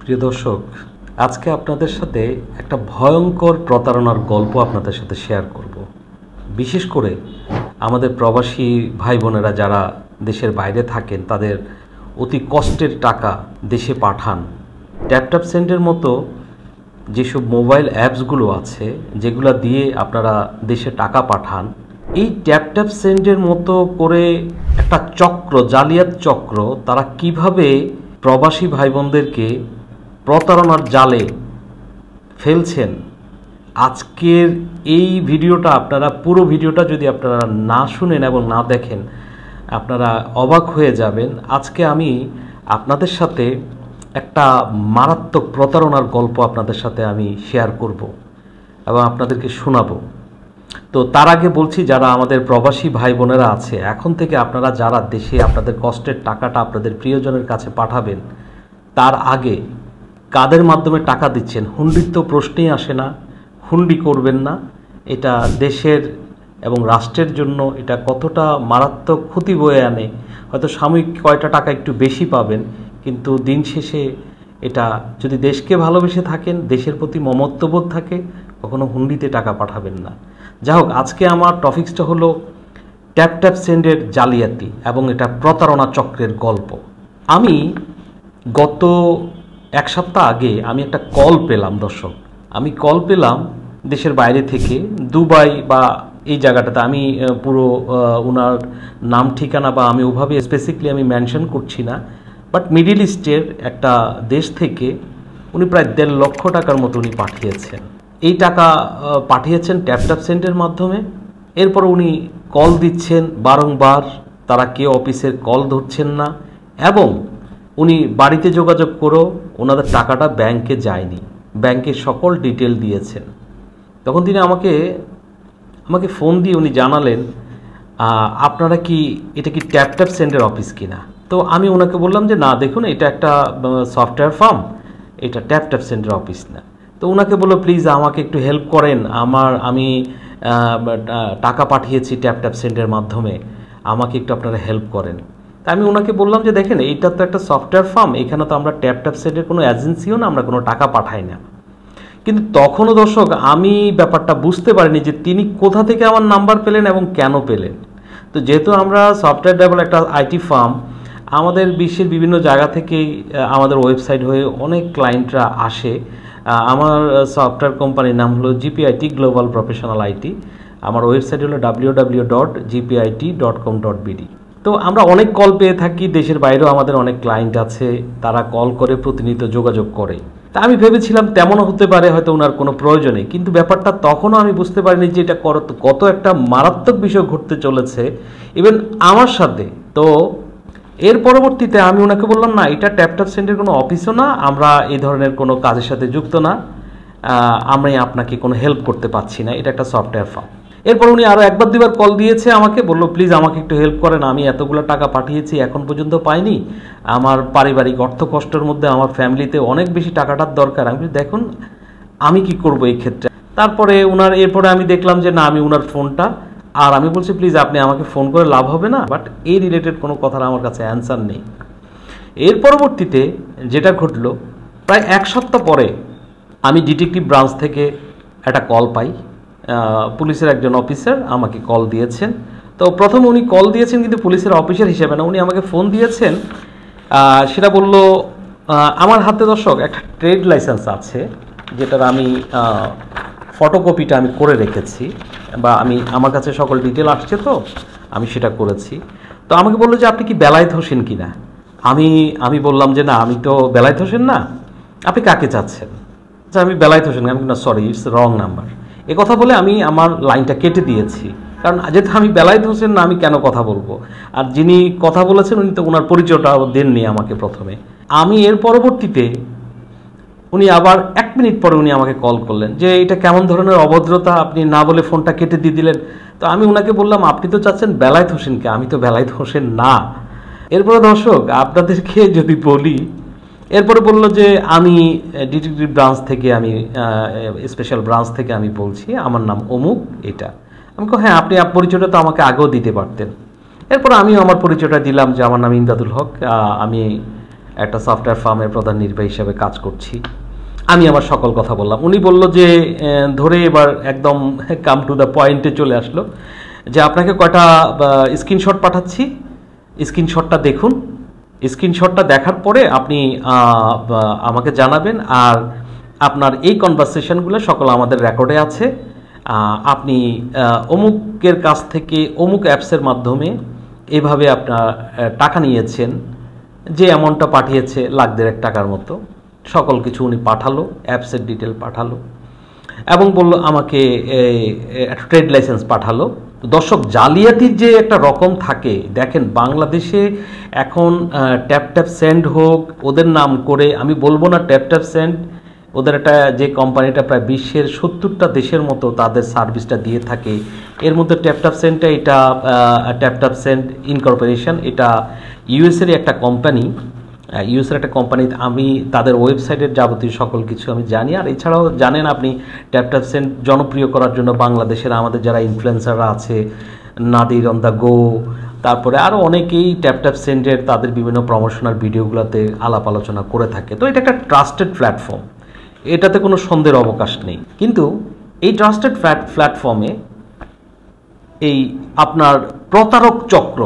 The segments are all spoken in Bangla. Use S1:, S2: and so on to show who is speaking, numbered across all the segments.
S1: প্রিয় দর্শক, আজকে আপনাদের সাথে একটা ভয়ঙ্কর প্রতারণার গল্প আপনাদের সাথে শেয়ার করব। বিশেষ করে আমাদের প্রবাসী ভাই বোনেরা যারা দেশের বাইরে থাকেন, তাদের অতি কষ্টের টাকা দেশে পাঠান। ট্যাপ সেন্ডের মতো যেসব মোবাইল অ্যাপসগুলো আছে, যেগুলো দিয়ে আপনারা দেশে টাকা পাঠান, এই ট্যাপ সেন্ডের মতো করে একটা চক্র, জালিয়াত চক্র, তারা কিভাবে প্রবাসী ভাই বোনদেরকে প্রতারণার জালে ফেলছেন। আজকের এই ভিডিওটা আপনারা, পুরো ভিডিওটা যদি আপনারা না শুনেন এবং না দেখেন, আপনারা অবাক হয়ে যাবেন। আজকে আমি আপনাদের সাথে একটা মারাত্মক প্রতারণার গল্প আপনাদের সাথে আমি শেয়ার করব এবং আপনাদেরকে শোনাবো। তো তার আগে বলছি, যারা আমাদের প্রবাসী ভাই বোনেরা আছে, এখন থেকে আপনারা যারা দেশে আপনাদের কষ্টের টাকাটা আপনাদের প্রিয়জনের কাছে পাঠাবেন, তার আগে কাদের মাধ্যমে টাকা দিচ্ছেন, হুন্ডির তো প্রশ্নই আসে না। হুন্ডি করবেন না। এটা দেশের এবং রাষ্ট্রের জন্য এটা কতটা মারাত্মক ক্ষতি বয়ে আনে। হয়তো সাময়িক কয়টা টাকা একটু বেশি পাবেন, কিন্তু দিন শেষে এটা, যদি দেশকে ভালোবেসে থাকেন, দেশের প্রতি মমত্ববোধ থাকে, কখনো হুন্ডিতে টাকা পাঠাবেন না। যাই হোক, আজকে আমার টপিকসটা হলো ট্যাপ সেন্ডের জালিয়াতি এবং এটা প্রতারণা চক্রের গল্প। আমি গত এক সপ্তাহ আগে আমি একটা কল পেলাম। দর্শক, আমি কল পেলাম দেশের বাইরে থেকে, দুবাই বা এই জায়গাটাতে। আমি পুরো ওনার নাম ঠিকানা বা আমি ওভাবে স্পেসিফিকলি আমি মেনশন করছি না, বাট মিডিল ইস্টের একটা দেশ থেকে উনি প্রায় 1.5 লক্ষ টাকার মতো উনি পাঠিয়েছেন। এই টাকা পাঠিয়েছেন ট্যাপ সেন্ডের মাধ্যমে। এরপর উনি কল দিচ্ছেন বারংবার, তারা কেউ অফিসের কল ধরছেন না, এবং উনি বাড়িতে যোগাযোগ করেও ওনাদের টাকাটা ব্যাংকে যায়নি। ব্যাংকের সকল ডিটেল দিয়েছেন। তখন তিনি আমাকে ফোন দিয়ে উনি জানালেন, আপনারা কি, এটা কি ট্যাপ সেন্ডের অফিস কিনা? তো আমি ওনাকে বললাম যে না, দেখুন, এটা একটা সফটওয়্যার ফার্ম, এটা ট্যাপ সেন্ডের অফিস না। তো ওনাকে বললো, প্লিজ আমাকে একটু হেল্প করেন, আমি টাকা পাঠিয়েছি ট্যাপ সেন্ডের মাধ্যমে, আমাকে একটু আপনারা হেল্প করেন। তা আমি ওনাকে বললাম যে দেখেন, এইটা তো একটা সফটওয়্যার ফার্ম, এখানে তো আমরা ট্যাপ সেন্ডের কোনো এজেন্সিও না, আমরা কোনো টাকা পাঠাই না। কিন্তু তখনও দর্শক, আমি ব্যাপারটা বুঝতে পারিনি যে তিনি কোথা থেকে আমার নাম্বার পেলেন এবং কেন পেলেন। তো যেহেতু আমরা সফটওয়্যার ডেভেলপ একটা আইটি ফার্ম, আমাদের বিশ্বের বিভিন্ন জায়গা থেকেই আমাদের ওয়েবসাইট হয়ে অনেক ক্লায়েন্টরা আসে। আমার সফটওয়্যার কোম্পানির নাম হলো GPIT গ্লোবাল প্রফেশনাল আইটি। আমার ওয়েবসাইট হলো www.gpit.com.bd। তো আমরা অনেক কল পেয়ে থাকি, দেশের বাইরেও আমাদের অনেক ক্লায়েন্ট আছে, তারা কল করে প্রতিনিয়ত যোগাযোগ করে। তা আমি ভেবেছিলাম তেমনও হতে পারে, হয়তো ওনার কোনো প্রয়োজনে। কিন্তু ব্যাপারটা তখনও আমি বুঝতে পারিনি যে এটা কত একটা মারাত্মক বিষয় ঘটতে চলেছে, ইভেন আমার সাথে। তো এর পরবর্তীতে আমি ওনাকে বললাম, না, এটা ট্যাপ সেন্ডের কোনো অফিসও না, আমরা এই ধরনের কোনো কাজের সাথে যুক্ত না, আমি আপনাকে কোনো হেল্প করতে পারছি না, এটা একটা সফটওয়্যার ফার্ম। এরপর উনি আরও একবার দুবার কল দিয়েছে আমাকে, বললো প্লিজ আমাকে একটু হেল্প করেন, আমি এতগুলো টাকা পাঠিয়েছি, এখন পর্যন্ত পাইনি, আমার পারিবারিক অর্থ কষ্টের মধ্যে আমার ফ্যামিলিতে অনেক বেশি টাকাটার দরকার। আমি দেখুন আমি কি করব এই ক্ষেত্রে। তারপরে এরপরে আমি দেখলাম যে না, আমি ওনার ফোনটা, আর আমি বলছি প্লিজ আপনি আমাকে ফোন করে লাভ হবে না, বাট এই রিলেটেড কোনো কথার আমার কাছে অ্যান্সার নেই। এর পরবর্তীতে যেটা ঘটলো, প্রায় এক সপ্তাহ পরে আমি ডিটেকটিভ ব্রাঞ্চ থেকে একটা কল পাই। পুলিশের একজন অফিসার আমাকে কল দিয়েছেন। তো প্রথম উনি কল দিয়েছেন কিন্তু পুলিশের অফিসার হিসেবে না, উনি আমাকে ফোন দিয়েছেন। সেটা বলল, আমার হাতে দর্শক একটা ট্রেড লাইসেন্স আছে, যেটার আমি ফটোকপিটা আমি করে রেখেছি, বা আমার কাছে সকল ডিটেল আসছে, তো আমি সেটা করেছি। তো আমাকে বললো যে আপনি কি বেলায়েত হোসেন কিনা? আমি বললাম যে না, আমি তো বেলায়েত হোসেন না, আপনি কাকে চাচ্ছেন? আচ্ছা, আমি বেলায়েত হোসেন। আমি না, সরি, ইটস রং নাম্বার। এ কথা বলে আমি আমার লাইনটা কেটে দিয়েছি, কারণ যেহেতু আমি বেলায়েত হোসেন না, আমি কেন কথা বলবো। আর যিনি কথা বলেছেন উনি তো ওনার পরিচয়টা দেননি আমাকে প্রথমে। আমি এর পরবর্তীতে উনি আবার 1 মিনিট পরে উনি আমাকে কল করলেন যে এটা কেমন ধরনের অভদ্রতা, আপনি না বলে ফোনটা কেটে দিয়ে দিলেন। তো আমি ওনাকে বললাম, আপনি তো চাচ্ছেন বেলায়েত হোসেনকে, আমি তো বেলায়েত হোসেন না। এরপরে দর্শক আপনাদেরকে যদি বলি, এরপরে বললো যে আমি ডিটেকটিভ ব্রাঞ্চ থেকে, আমি স্পেশাল ব্রাঞ্চ থেকে আমি বলছি, আমার নাম অমুক, এটা। আমি হ্যাঁ, আপনি পরিচয়টা তো আমাকে আগেও দিতে পারতেন। এরপর আমিও আমার পরিচয়টা দিলাম যে আমার নাম ইমদাদুল হক, আমি একটা সফটওয়্যার ফার্মের প্রধান নির্বাহী হিসেবে কাজ করছি। আমি আমার সকল কথা বললাম। উনি বলল যে ধরে এবার একদম কাম টু দ্য পয়েন্টে চলে আসলো যে আপনাকে কয়টা স্ক্রিনশট পাঠাচ্ছি, স্ক্রিনশটটা দেখুন, স্ক্রিনশটটা দেখার পরে আপনি আমাকে জানাবেন, আর আপনার এই কনভারসেশনগুলো সকল আমাদের রেকর্ডে আছে। আপনি অমুকের কাছ থেকে অমুক অ্যাপসের মাধ্যমে এভাবে আপনার টাকা নিয়েছেন, যে অ্যামাউন্টটা পাঠিয়েছে $1,50,000 টাকার মতো, সকল কিছু উনি পাঠালো, অ্যাপসের ডিটেল পাঠালো এবং বলল আমাকে একটা ট্রেড লাইসেন্স পাঠালো। দর্শক, জালিয়াতির যে একটা রকম থাকে, দেখেন বাংলাদেশে এখন ট্যাপ ট্যাপ সেন্ড হোক, ওদের নাম করে, আমি বলবো না ট্যাপ ট্যাপ সেন্ড, ওদের একটা যে কোম্পানিটা প্রায় বিশ্বের 70টা দেশের মতো তাদের সার্ভিসটা দিয়ে থাকে, এর মধ্যে ট্যাপ ট্যাপ সেন্ডটা, এটা ট্যাপ ট্যাপ সেন্ড ইনকর্পোরেশন, এটা ইউএসেরই একটা কোম্পানি, ইউএসের একটা কোম্পানি। আমি তাদের ওয়েবসাইটের যাবতীয় সকল কিছু আমি জানি। আর এছাড়াও জানেন আপনি ট্যাপ ট্যাপ সেন্ড জনপ্রিয় করার জন্য বাংলাদেশের আমাদের যারা ইনফ্লুয়েন্সাররা আছে, নাদির অন দ্য গো, তারপরে আরও অনেকেই ট্যাপ ট্যাপ সেন্ডের তাদের বিভিন্ন প্রমোশনাল ভিডিওগুলোতে আলাপ আলোচনা করে থাকে। তো এটা একটা ট্রাস্টেড প্ল্যাটফর্ম, এটাতে কোনো সন্দেহের অবকাশ নেই। কিন্তু এই ট্রাস্টেড প্ল্যাটফর্মে এই আপনার প্রতারক চক্র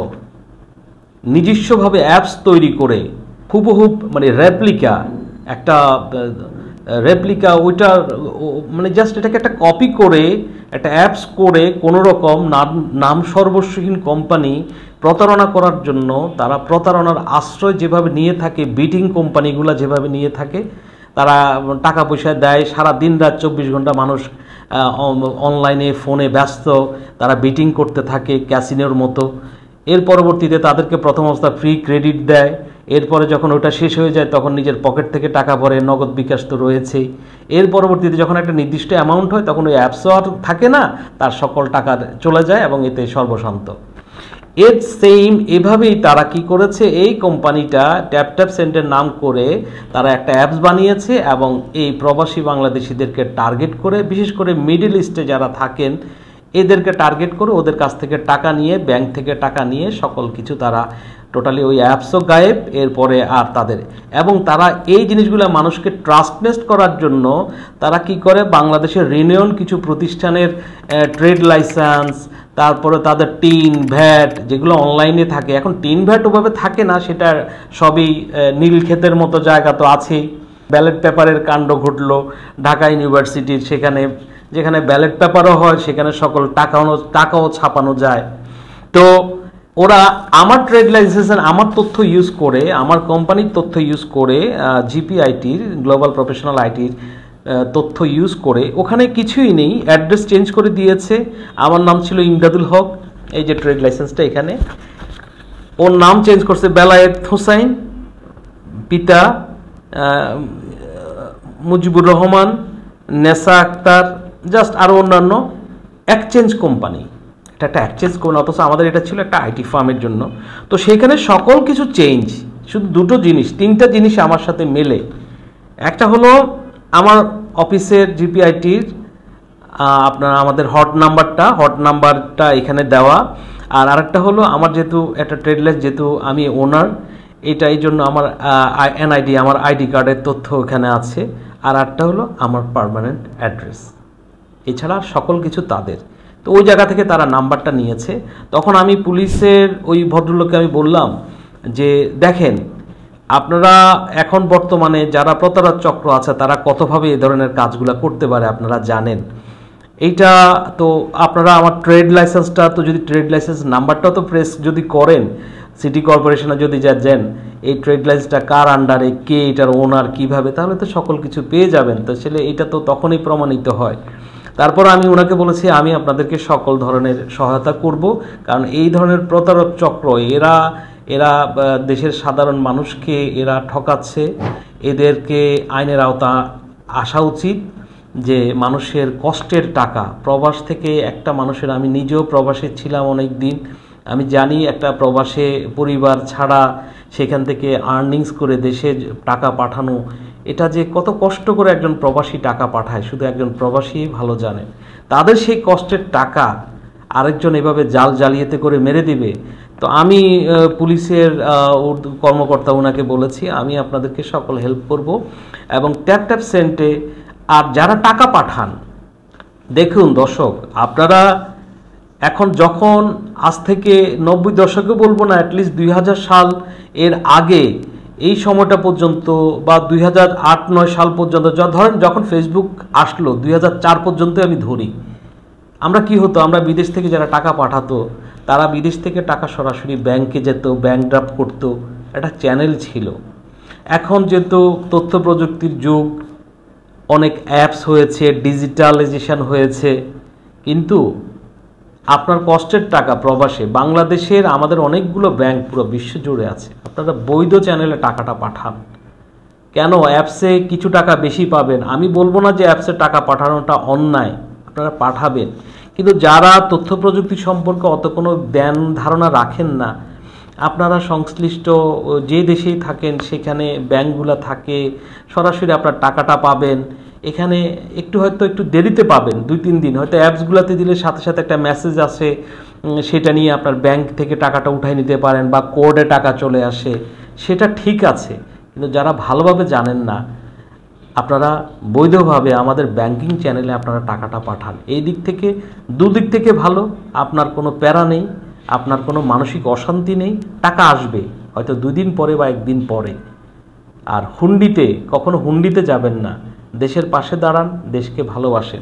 S1: নিজস্বভাবে অ্যাপস তৈরি করে হুবহুব মানে রেপ্লিকা ওইটার মানে জাস্ট এটাকে একটা কপি করে একটা অ্যাপস করে কোনো রকম নাম সর্বস্বহীন কোম্পানি প্রতারণা করার জন্য, তারা প্রতারণার আশ্রয় যেভাবে নিয়ে থাকে, বিটিং কোম্পানিগুলো যেভাবে নিয়ে থাকে, তারা টাকা পয়সা দেয়, সারা দিন রাত 24 ঘন্টা মানুষ অনলাইনে ফোনে ব্যস্ত, তারা বিটিং করতে থাকে ক্যাসিনোর মতো। এর পরবর্তীতে তাদেরকে প্রথম অবস্থা ফ্রি ক্রেডিট দেয়, এরপরে যখন ওটা শেষ হয়ে যায় তখন নিজের পকেট থেকে টাকা ভরে, নগদ বিকাশ তো রয়েছেই। এর পরবর্তীতে যখন একটা নির্দিষ্ট অ্যামাউন্ট হয় তখন ওই অ্যাপসও আর থাকে না, তার সকল টাকা চলে যায় এবং এতে সর্বশান্ত। এর সেম এভাবেই তারা কি করেছে, এই কোম্পানিটা ট্যাপ ট্যাপ সেন্ডের নাম করে তারা একটা অ্যাপস বানিয়েছে এবং এই প্রবাসী বাংলাদেশিদেরকে টার্গেট করে, বিশেষ করে মিডল ইস্টে যারা থাকেন এদেরকে টার্গেট করে ওদের কাছ থেকে টাকা নিয়ে, ব্যাংক থেকে টাকা নিয়ে সকল কিছু তারা টোটালি ওই অ্যাপসও গায়েব। এরপরে আর তাদের এবং তারা এই জিনিসগুলো মানুষকে ট্রাস্টনেস্ট করার জন্য তারা কি করে, বাংলাদেশের রিনিয়ন কিছু প্রতিষ্ঠানের ট্রেড লাইসেন্স, তারপরে তাদের টিন ভ্যাট যেগুলো অনলাইনে থাকে, এখন টিন ভ্যাট ওভাবে থাকে না, সেটা সবই নীলক্ষেতের মতো জায়গা তো আছেই। ব্যালট পেপারের কাণ্ড ঘটলো ঢাকা ইউনিভার্সিটির, সেখানে যেখানে ব্যালট পেপারও হয় সেখানে সকল টাকাও ছাপানো যায়। তো ওরা আমার ট্রেড লাইসেন্স, আমার তথ্য ইউজ করে, আমার কোম্পানির তথ্য ইউজ করে, জিপিআইটির গ্লোবাল প্রফেশনাল আইটির তথ্য ইউজ করে, ওখানে কিছুই নেই, অ্যাড্রেস চেঞ্জ করে দিয়েছে। আমার নাম ছিল ইমদাদুল হক, এই যে ট্রেড লাইসেন্সটা এখানে, ওর নাম চেঞ্জ করছে বেলায়েত হোসাইন, পিতা মুজিবুর রহমান, নেসা আক্তার, জাস্ট আরও অন্যান্য। এক্সচেঞ্জ কোম্পানি, এটা একটা এক্সচেঞ্জ কোম্পানি, অথচ আমাদের এটা ছিল একটা আইটি ফার্মের জন্য। তো সেখানে সকল কিছু চেঞ্জ, শুধু দুটো জিনিস, তিনটা জিনিস আমার সাথে মেলে। একটা হলো আমার অফিসের জিপিআইটির আপনার আমাদের হট নাম্বারটা এখানে দেওয়া, আর আরেকটা হলো আমার যেহেতু একটা ট্রেড লাইসেন্স, যেহেতু আমি ওনার, এটা এই জন্য আমার এনআইডি, আমার আইডি কার্ডের তথ্য এখানে আছে, আর একটা হলো আমার পার্মানেন্ট অ্যাড্রেস। এছাড়া সকল কিছু তাদের। তো ওই জায়গা থেকে তারা নাম্বারটা নিয়েছে। তখন আমি পুলিশের ওই ভদ্রলোককে আমি বললাম যে দেখেন, আপনারা এখন বর্তমানে যারা প্রতারক চক্র আছে তারা কতভাবে এই ধরনের কাজগুলো করতে পারে আপনারা জানেন। এইটা তো আপনারা আমার ট্রেড লাইসেন্সটা, তো যদি ট্রেড লাইসেন্স নাম্বারটাও তো প্রেস যদি করেন, সিটি কর্পোরেশনে যদি যান, এই ট্রেড লাইসেন্সটা কার আন্ডারে, কে এটার ওনার, কিভাবে, তাহলে তো সকল কিছু পেয়ে যাবেন। তো আসলে এটা তো তখনই প্রমাণিত হয়। তারপর আমি ওনাকে বলেছি আমি আপনাদেরকে সকল ধরনের সহায়তা করব, কারণ এই ধরনের প্রতারক চক্র এরা দেশের সাধারণ মানুষকে এরা ঠকাচ্ছে। এদেরকে আইনের আওতা আসা উচিত। যে মানুষের কষ্টের টাকা, প্রবাস থেকে একটা মানুষের, আমি নিজেও প্রবাসে ছিলাম অনেক দিন, আমি জানি একটা প্রবাসে পরিবার ছাড়া সেখান থেকে আর্নিংস করে দেশে টাকা পাঠানো, এটা যে কত কষ্ট করে একজন প্রবাসী টাকা পাঠায় শুধু একজন প্রবাসী ভালো জানে। তাদের সেই কষ্টের টাকা আরেকজন এভাবে জালিয়াতি করে মেরে দিবে, তো আমি পুলিশের কর্মকর্তা ওনাকে বলেছি আমি আপনাদেরকে সকল হেল্প করব এবং ট্যাপ ট্যাপ সেন্টে আর যারা টাকা পাঠান, দেখুন দর্শক, আপনারা এখন যখন আজ থেকে 90 দশকে বলবো না, অ্যাটলিস্ট 2000 সাল এর আগে এই সময়টা পর্যন্ত বা 2008-9 সাল পর্যন্ত ধরেন যখন ফেসবুক আসলো 2004 পর্যন্ত আমি ধরি, আমরা কি হতো, আমরা বিদেশ থেকে যারা টাকা পাঠাতো তারা বিদেশ থেকে টাকা সরাসরি ব্যাংকে যেত, ব্যাংক ড্রাফট করতো, একটা চ্যানেল ছিল। এখন যেহেতু তথ্য প্রযুক্তির যুগ, অনেক অ্যাপস হয়েছে, ডিজিটালাইজেশন হয়েছে, কিন্তু আপনার কষ্টের টাকা প্রবাসে বাংলাদেশের আমাদের অনেকগুলো ব্যাংক পুরো বিশ্ব জুড়ে আছে, আপনারা বৈধ চ্যানেলে টাকাটা পাঠান। কেন অ্যাপসে কিছু টাকা বেশি পাবেন, আমি বলবো না যে অ্যাপসে টাকা পাঠানোটা অন্যায়, আপনারা পাঠাবেন, কিন্তু যারা তথ্য প্রযুক্তি সম্পর্কে অত কোনো জ্ঞান ধারণা রাখেন না, আপনারা সংশ্লিষ্ট যে দেশেই থাকেন সেখানে ব্যাংকগুলো থাকে, সরাসরি আপনার টাকাটা পাবেন। এখানে হয়তো একটু দেরিতে পাবেন, 2-3 দিন হয়তো অ্যাপসগুলোতে দিলে সাথে সাথে একটা মেসেজ আসে, সেটা নিয়ে আপনার ব্যাংক থেকে টাকাটা উঠাই নিতে পারেন বা কোডে টাকা চলে আসে, সেটা ঠিক আছে। কিন্তু যারা ভালোভাবে জানেন না, আপনারা বৈধভাবে আমাদের ব্যাংকিং চ্যানেলে আপনারা টাকাটা পাঠান। এই দিক থেকে দুদিক থেকে ভালো, আপনার কোনো প্যারা নেই, আপনার কোনো মানসিক অশান্তি নেই, টাকা আসবে হয়তো 2 দিন পরে বা 1 দিন পরে। আর কখনো হুন্ডিতে যাবেন না, দেশের পাশে দাঁড়ান, দেশকে ভালোবাসেন।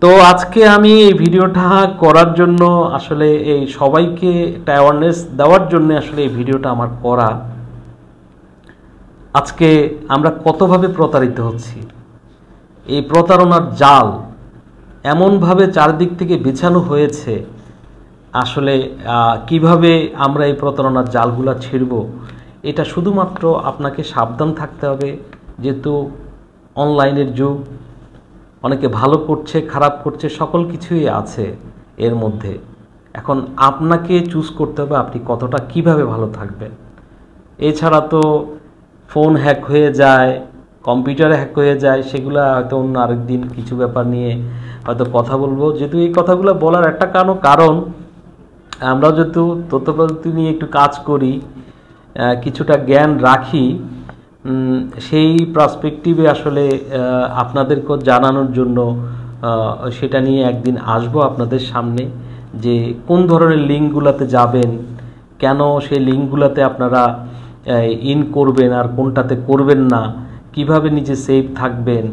S1: তো আজকে আমি এই ভিডিওটা করার জন্য আসলে এই সবাইকে একটা অ্যাওয়ারনেস দেওয়ার জন্য আসলে এই ভিডিওটা আমার করা। আজকে আমরা কতভাবে প্রতারিত হচ্ছি, এই প্রতারণার জাল এমনভাবে চারদিক থেকে বিছানো হয়েছে, আসলে কিভাবে আমরা এই প্রতারণার জালগুলা ছিঁড়ব, এটা শুধুমাত্র আপনাকে সাবধান থাকতে হবে। যেহেতু অনলাইনের যুগ, অনেকে ভালো করছে, খারাপ করছে, সকল কিছুই আছে এর মধ্যে। এখন আপনাকে চুজ করতে হবে আপনি কতটা কিভাবে ভালো থাকবেন। এছাড়া তো ফোন হ্যাক হয়ে যায়, কম্পিউটারে হ্যাক হয়ে যায়, সেগুলো হয়তো অন্য আরেকদিন কিছু ব্যাপার নিয়ে হয়তো কথা বলবো। যেহেতু এই কথাগুলো বলার একটা কারণ আমরা যেহেতু তথ্য প্রযুক্তি নিয়ে একটু কাজ করি, কিছুটা জ্ঞান রাখি, সেই পার্সপেক্টিভে আসলে আপনাদেরকে জানানোর জন্য সেটা নিয়ে একদিন আসবো আপনাদের সামনে, যে কোন ধরনের লিঙ্কগুলোতে যাবেন, কেন সেই লিঙ্কগুলোতে আপনারা ইন করবেন আর কোনটাতে করবেন না, কিভাবে নিজে সেফ থাকবেন।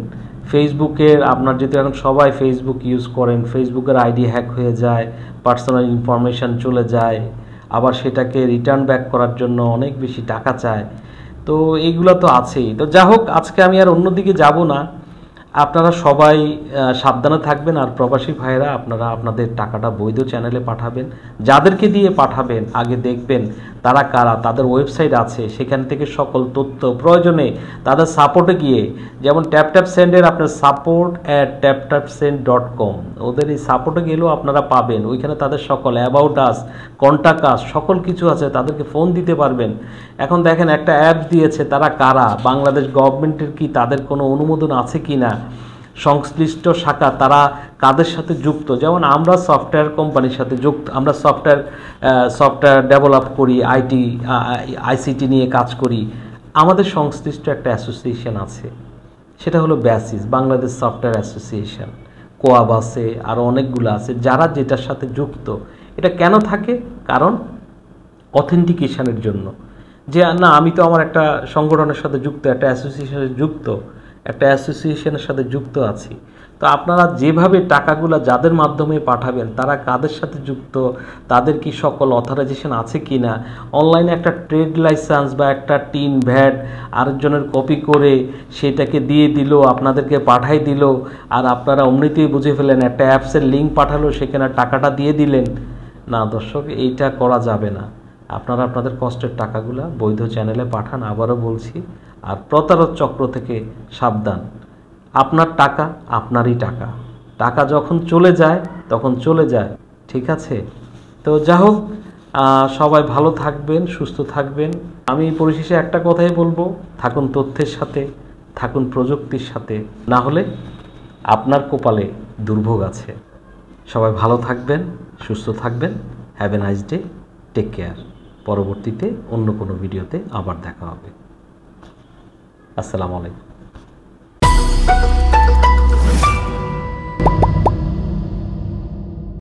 S1: ফেসবুকের আপনার যেহেতু এখন সবাই ফেসবুক ইউজ করেন, ফেসবুকের আইডি হ্যাক হয়ে যায়, পার্সোনাল ইনফরমেশান চলে যায়, আবার সেটাকে রিটার্ন ব্যাক করার জন্য অনেক বেশি টাকা চায়। তো এইগুলো তো আছেই। তো যা হোক, আজকে আমি আর অন্যদিকে যাব না, আপনারা সবাই সাবধানে থাকবেন। আর প্রবাসী ভাইরা, আপনারা আপনাদের টাকাটা বৈধ চ্যানেলে পাঠাবেন। যাদেরকে দিয়ে পাঠাবেন আগে দেখবেন তারা কারা, তাদের ওয়েবসাইট আছে, সেখান থেকে সকল তথ্য প্রয়োজনে তাদের সাপোর্টে গিয়ে, যেমন ট্যাপ ট্যাপ সেন্ডের আপনার support@taptapsend.com, ওদের এই সাপোর্টে গেলেও আপনারা পাবেন, ওইখানে তাদের সকল অ্যাবাউট আস, কন্ট্যাক্ট আস, সকল কিছু আছে, তাদেরকে ফোন দিতে পারবেন। এখন দেখেন একটা অ্যাপ দিয়েছে, তারা কারা, বাংলাদেশ গভর্নমেন্টের কি তাদের কোনো অনুমোদন আছে কি না, সংশ্লিষ্ট শাখা তারা কাদের সাথে যুক্ত। যেমন আমরা সফটওয়্যার কোম্পানির সাথে যুক্ত, আমরা সফটওয়্যার ডেভেলপ করি, আইসিটি নিয়ে কাজ করি, আমাদের সংশ্লিষ্ট একটা অ্যাসোসিয়েশন আছে, সেটা হলো ব্যাসিস, বাংলাদেশ সফটওয়্যার অ্যাসোসিয়েশন, কোয়াব আছে, আরও অনেকগুলো আছে, যারা যেটার সাথে যুক্ত। এটা কেন থাকে? কারণ অথেন্টিকেশনের জন্য, যে না আমি তো আমার একটা সংগঠনের সাথে যুক্ত, একটা অ্যাসোসিয়েশনের সাথে যুক্ত আছি। তো আপনারা যেভাবে টাকাগুলো যাদের মাধ্যমে পাঠাবেন, তারা কাদের সাথে যুক্ত, তাদের কি সকল অথরাইজেশন আছে কি না, অনলাইনে একটা ট্রেড লাইসেন্স বা একটা টিন ভ্যাট আরেকজনের কপি করে সেটাকে দিয়ে দিল, আপনাদেরকে পাঠাই দিল, আর আপনারা অমনিতেই বুঝে ফেলেন, একটা অ্যাপসের লিঙ্ক পাঠালো, সেখানে টাকাটা দিয়ে দিলেন। না দর্শক, এইটা করা যাবে না। আপনারা আপনাদের কষ্টের টাকাগুলো বৈধ চ্যানেলে পাঠান, আবারও বলছি। আর প্রতারক চক্র থেকে সাবধান। আপনার টাকা আপনারই টাকা, টাকা যখন চলে যায় তখন চলে যায়, ঠিক আছে? তো যা হোক, সবাই ভালো থাকবেন, সুস্থ থাকবেন। আমি পরিশেষে একটা কথাই বলবো, থাকুন তথ্যের সাথে, থাকুন প্রযুক্তির সাথে, না হলে আপনার কপালে দুর্ভোগ আছে। সবাই ভালো থাকবেন, সুস্থ থাকবেন। Have a nice day. Take care. পরবর্তীতে অন্য কোনো ভিডিওতে আবার দেখা হবে। আসসালামু আলাইকুম।